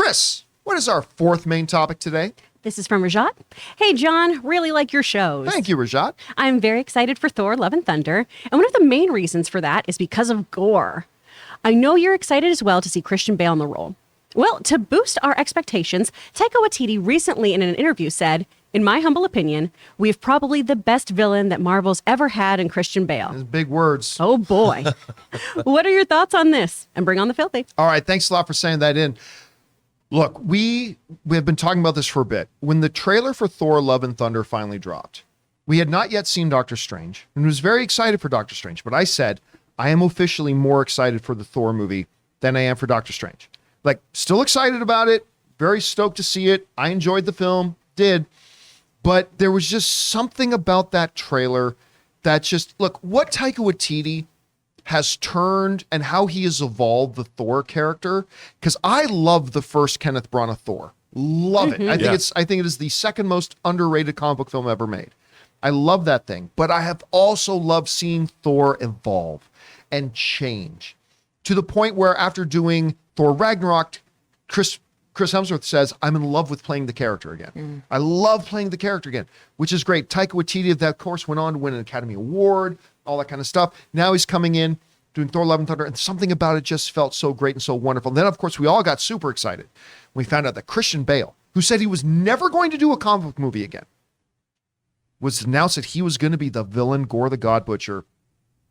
Chris, what is our fourth main topic today? This is from Rajat. Hey, John, really like your shows. Thank you, Rajat. I'm very excited for Thor, Love and Thunder, and one of the main reasons for that is because of Gorr. I know you're excited as well to see Christian Bale in the role. Well, to boost our expectations, Taika Waititi recently in an interview said, in my humble opinion, we have probably the best villain that Marvel's ever had in Christian Bale. Those big words. Oh, boy. What are your thoughts on this? And bring on the filthy. All right, thanks a lot for saying that in. Look, we have been talking about this for a bit. When the trailer for Thor, Love and Thunder finally dropped, we had not yet seen Doctor Strange and was very excited for Doctor Strange. But I said, I am officially more excited for the Thor movie than I am for Doctor Strange. Like, still excited about it, very stoked to see it. I enjoyed the film, did. But there was just something about that trailer that just, look, what Taika Waititi has turned and how he has evolved the Thor character. Because I love the first Kenneth Branagh Thor. Love it. I think it is the second most underrated comic book film ever made. I love that thing. But I have also loved seeing Thor evolve and change to the point where after doing Thor Ragnarok, Chris Hemsworth says, I'm in love with playing the character again. I love playing the character again, which is great. Taika Waititi, of that course, went on to win an Academy Award, all that kind of stuff. Now he's coming in, doing Thor, Love and Thunder, and something about it just felt so great and so wonderful. And then, of course, we all got super excited. We found out that Christian Bale, who said he was never going to do a comic book movie again, was announced that he was going to be the villain, Gorr the God Butcher,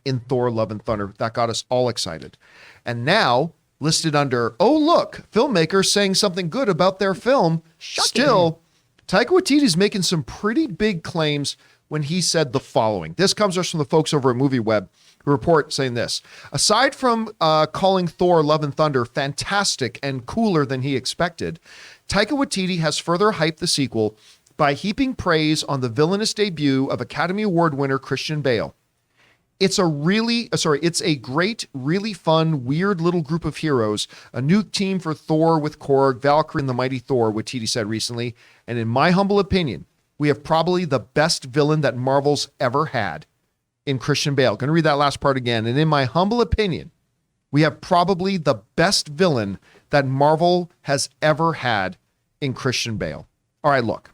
in Thor, Love and Thunder. That got us all excited. And now, listed under, oh, look, filmmakers saying something good about their film. Shocking. Still, Taika Waititi's making some pretty big claims when he said the following. This comes us from the folks over at MovieWeb who report saying this. Aside from calling Thor, Love and Thunder fantastic and cooler than he expected, Taika Waititi has further hyped the sequel by heaping praise on the villainous debut of Academy Award winner Christian Bale. It's a great, really fun, weird little group of heroes. A new team for Thor with Korg, Valkyrie, and the mighty Thor, Waititi said recently. And in my humble opinion, we have probably the best villain that Marvel's ever had in Christian Bale. Going to read that last part again. And in my humble opinion, we have probably the best villain that Marvel has ever had in Christian Bale. All right, look.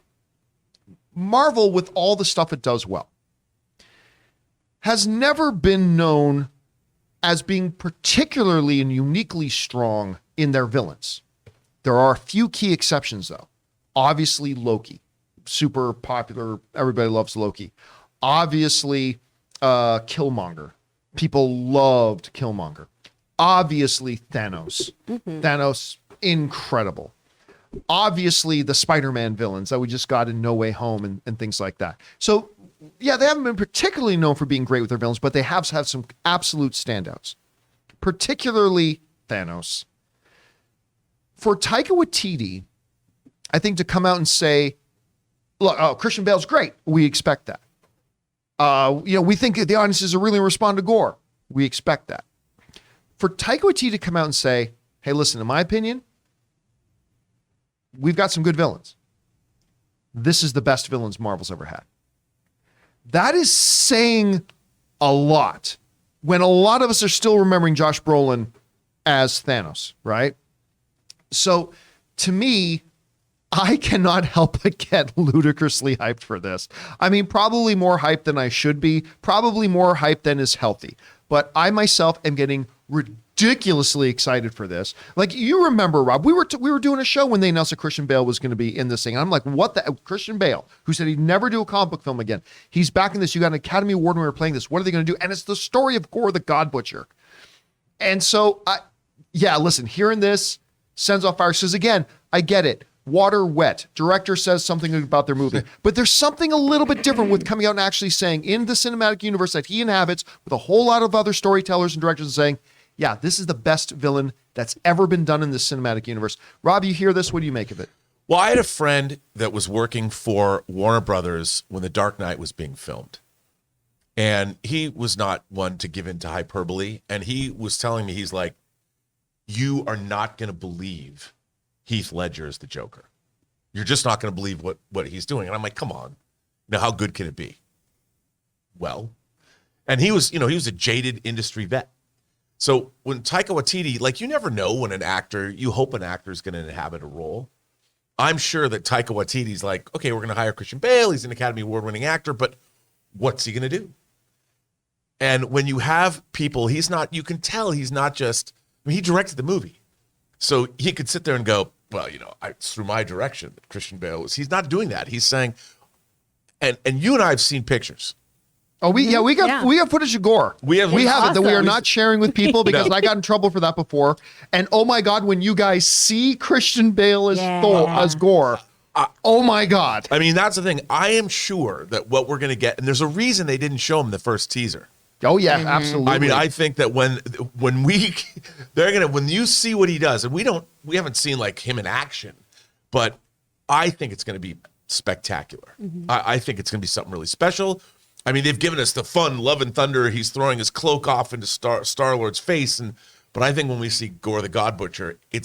Marvel, with all the stuff it does well, has never been known as being particularly and uniquely strong in their villains. There are a few key exceptions, though. Obviously, Loki. Super popular. Everybody loves Loki. Obviously, Killmonger. People loved Killmonger. Obviously, Thanos. Thanos, incredible. Obviously, the Spider-Man villains that we just got in No Way Home and things like that. So, yeah, they haven't been particularly known for being great with their villains, but they have had some absolute standouts, particularly Thanos. For Taika Waititi, I think to come out and say, look, Christian Bale's great. We expect that. We think the audiences are really respond to Gorr. We expect that. For Taika Waititi to come out and say, hey, listen, in my opinion, we've got some good villains. This is the best villains Marvel's ever had. That is saying a lot when a lot of us are still remembering Josh Brolin as Thanos, right? So to me, I cannot help but get ludicrously hyped for this. I mean, probably more hyped than I should be, probably more hyped than is healthy. But I myself am getting ridiculously excited for this. Like, you remember, Rob, we were doing a show when they announced that Christian Bale was going to be in this thing. I'm like, what the Christian Bale, who said he'd never do a comic book film again. He's back in this. You got an Academy Award winner playing this. What are they going to do? And it's the story of Gorr the God Butcher. And so, listen, hearing this sends off fire. Says again, I get it. Water wet. Director says something about their movie. But there's something a little bit different with coming out and actually saying in the cinematic universe that he inhabits with a whole lot of other storytellers and directors and saying, yeah, this is the best villain that's ever been done in the cinematic universe. Rob, you hear this? What do you make of it? Well, I had a friend that was working for Warner Brothers when The Dark Knight was being filmed. And he was not one to give in to hyperbole. And he was telling me, he's like, you are not going to believe Heath Ledger is the Joker. You're just not going to believe what he's doing. And I'm like, come on. Now, how good can it be? Well, and he was a jaded industry vet. So when Taika Waititi, like, you never know when you hope an actor is going to inhabit a role. I'm sure that Taika Waititi's like, okay, we're going to hire Christian Bale. He's an Academy Award-winning actor, but what's he going to do? And when you have people, you can tell he's not just, he directed the movie. So he could sit there and go, well, it's through my direction that Christian Bale he's not doing that. He's saying, and you and I have seen pictures. Oh, we got footage of Gorr. We have it that we are not sharing with people because I got in trouble for that before. And oh my God, when you guys see Christian Bale as Thor, as Gorr, oh my God. I mean, that's the thing. I am sure that what we're going to get, and there's a reason they didn't show him the first teaser. Oh yeah, absolutely. I mean, I think that when you see what he does, and we haven't seen like him in action, but I think it's going to be spectacular. I think it's going to be something really special. I mean, they've given us the fun Love and Thunder. He's throwing his cloak off into Star-Lord's face, but I think when we see Gorr the God Butcher, I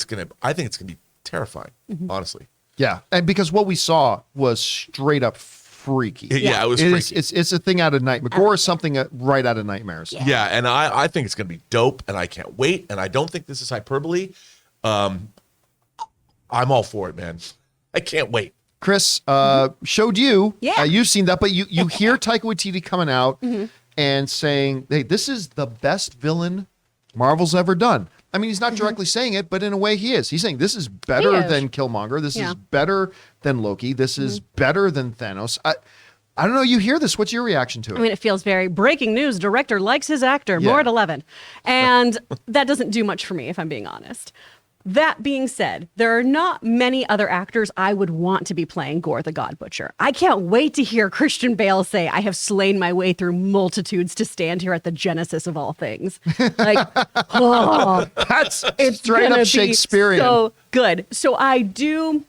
think it's gonna be terrifying, honestly. Yeah, and because what we saw was straight up freaky. Yeah, it was freaky. It's a thing out of Nightmare. Gorr is something right out of Nightmares. Yeah, and I think it's gonna be dope, and I can't wait. And I don't think this is hyperbole. I'm all for it, man. I can't wait. Chris showed you. Yeah. You've seen that, but you hear Taika Waititi coming out and saying, hey, this is the best villain Marvel's ever done. I mean, he's not directly saying it, but in a way he is. He's saying this is better than Killmonger. This is better than Loki. This is better than Thanos. I don't know. You hear this. What's your reaction to it? I mean, it feels very breaking news. Director likes his actor. More at 11. And that doesn't do much for me, if I'm being honest. That being said, there are not many other actors I would want to be playing Gorr the God Butcher. I can't wait to hear Christian Bale say, I have slain my way through multitudes to stand here at the genesis of all things. Like, That's straight up Shakespearean. So good. So I do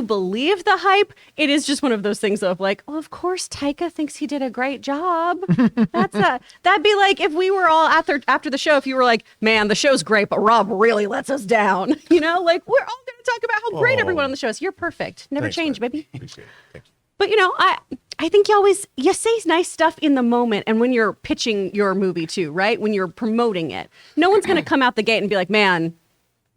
believe the hype. It is just one of those things of like, oh, of course Taika thinks he did a great job. That'd be like if we were all after the show, if you were like, man, the show's great, but Rob really lets us down. Like we're all going to talk about how great everyone on the show is. You're perfect. Never change, baby. Appreciate it. Thank you. But I think you say nice stuff in the moment and when you're pitching your movie too, right? When you're promoting it, no one's going to come out the gate and be like, man,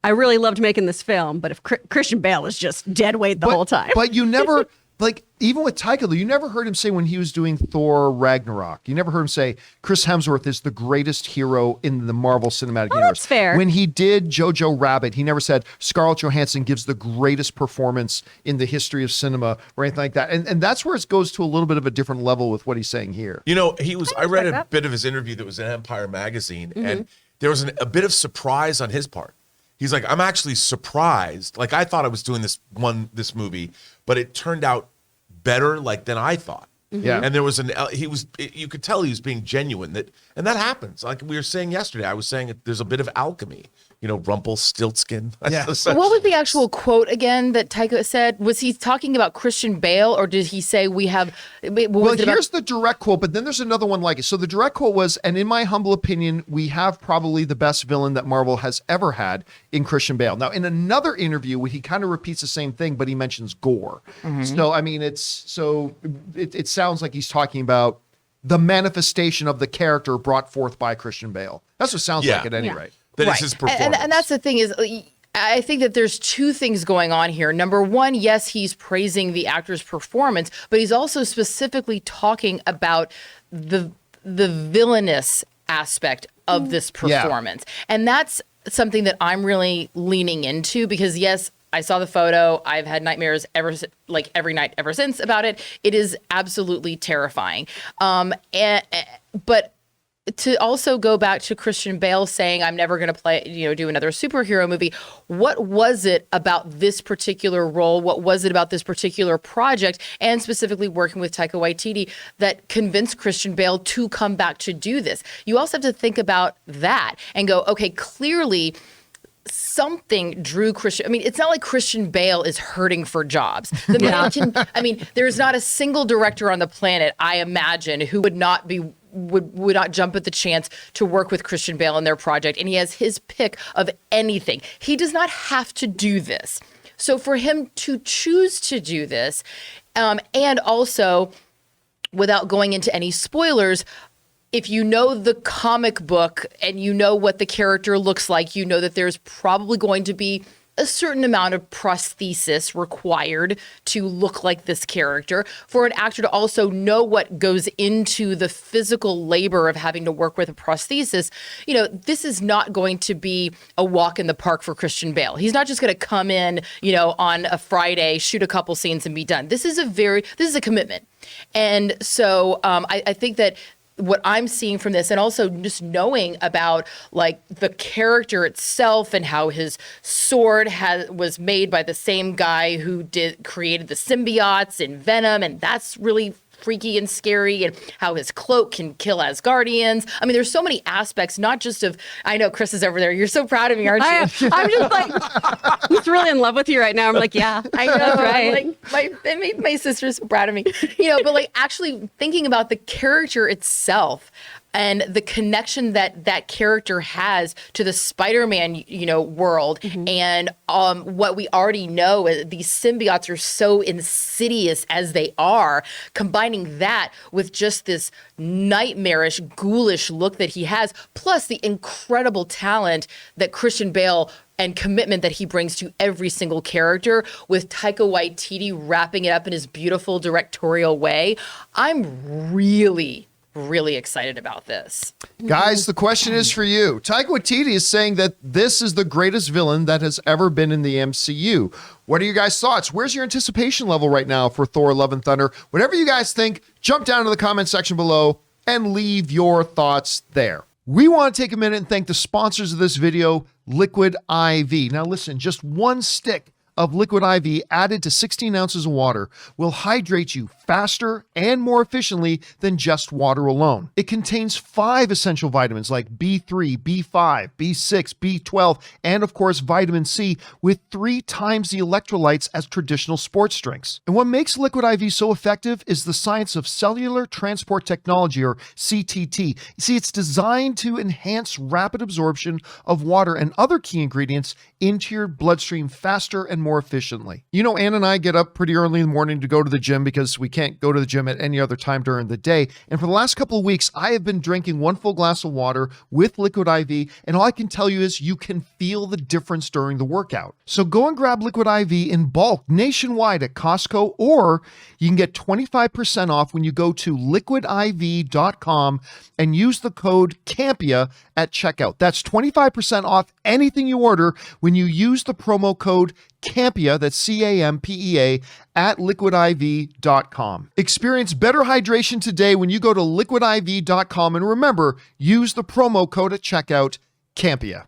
I really loved making this film, but if Christian Bale is just dead weight the whole time. But you never, like, even with Taika, you never heard him say when he was doing Thor Ragnarok, you never heard him say Chris Hemsworth is the greatest hero in the Marvel Cinematic Universe. That's fair. When he did Jojo Rabbit, he never said Scarlett Johansson gives the greatest performance in the history of cinema or anything like that. And that's where it goes to a little bit of a different level with what he's saying here. I read a bit of his interview that was in Empire Magazine, and there was a bit of surprise on his part. He's like, I'm actually surprised. Like, I thought I was doing this movie, but it turned out better, than I thought. Yeah. And there was you could tell he was being genuine, and that happens. Like we were saying yesterday, I was saying there's a bit of alchemy, Rumpelstiltskin. Yeah. What was the actual quote again that Taika said? Was he talking about Christian Bale, or did he say we have? Here's the direct quote, but then there's another one like it. So the direct quote was, and in my humble opinion, we have probably the best villain that Marvel has ever had in Christian Bale. Now, in another interview, he kind of repeats the same thing, but he mentions Gorr. So, I mean, it sounds like he's talking about the manifestation of the character brought forth by Christian Bale. That's what it sounds like at any rate. That is his performance. And that's the thing is, I think that there's two things going on here. Number one, yes, he's praising the actor's performance, but he's also specifically talking about the villainous aspect of this performance. And that's something that I'm really leaning into because, yes, I saw the photo. I've had nightmares every night ever since about it. It is absolutely terrifying. But to also go back to Christian Bale saying, I'm never going to do another superhero movie. What was it about this particular role? What was it about this particular project? And specifically working with Taika Waititi that convinced Christian Bale to come back to do this? You also have to think about that and go, okay, clearly something drew Christian. I mean, it's not like Christian Bale is hurting for jobs. The man can, there's not a single director on the planet, I imagine, who would not jump at the chance to work with Christian Bale in their project. And he has his pick of anything. He does not have to do this. So for him to choose to do this, and also without going into any spoilers, if you know the comic book and you know what the character looks like, you know that there's probably going to be a certain amount of prosthesis required to look like this character. For an actor to also know what goes into the physical labor of having to work with a prosthesis, this is not going to be a walk in the park for Christian Bale. He's not just going to come in, on a Friday, shoot a couple scenes and be done. This is a commitment. And so I think that what I'm seeing from this, and also just knowing about like the character itself and how his sword was made by the same guy who created the symbiotes in Venom, and that's really freaky and scary, and how his cloak can kill Asgardians. I mean, there's so many aspects, not just of, I know Chris is over there. You're so proud of me, aren't you? I'm just like, he's really in love with you right now. I'm like, yeah, I know. right. It made my sister so proud of me, but like actually thinking about the character itself and the connection that character has to the Spider-Man, world, and what we already know, these symbiotes are so insidious as they are, combining that with just this nightmarish, ghoulish look that he has, plus the incredible talent that Christian Bale and commitment that he brings to every single character, with Taika Waititi wrapping it up in his beautiful directorial way. I'm really excited about this. Guys, the question is for you. Taika Waititi is saying that this is the greatest villain that has ever been in the MCU. What are your guys' thoughts? Where's your anticipation level right now for Thor: Love and Thunder? Whatever you guys think, jump down to the comment section below and leave your thoughts there. We want to take a minute and thank the sponsors of this video, Liquid IV. Now listen, just one stick of Liquid IV added to 16 ounces of water will hydrate you faster and more efficiently than just water alone. It contains 5 essential vitamins like B3, B5, B6, B12, and of course vitamin C, with 3 times the electrolytes as traditional sports drinks. And what makes Liquid IV so effective is the science of cellular transport technology, or CTT. You see, it's designed to enhance rapid absorption of water and other key ingredients into your bloodstream faster and more efficiently. Ann and I get up pretty early in the morning to go to the gym because we can't go to the gym at any other time during the day. And for the last couple of weeks, I have been drinking 1 full glass of water with Liquid IV. And all I can tell you is you can feel the difference during the workout. So go and grab Liquid IV in bulk nationwide at Costco, or you can get 25% off when you go to liquidiv.com and use the code CAMPEA at checkout. That's 25% off anything you order when you use the promo code CAMPEA, that's CAMPEA, at liquidiv.com. Experience better hydration today when you go to liquidiv.com, and remember, use the promo code at checkout, CAMPEA.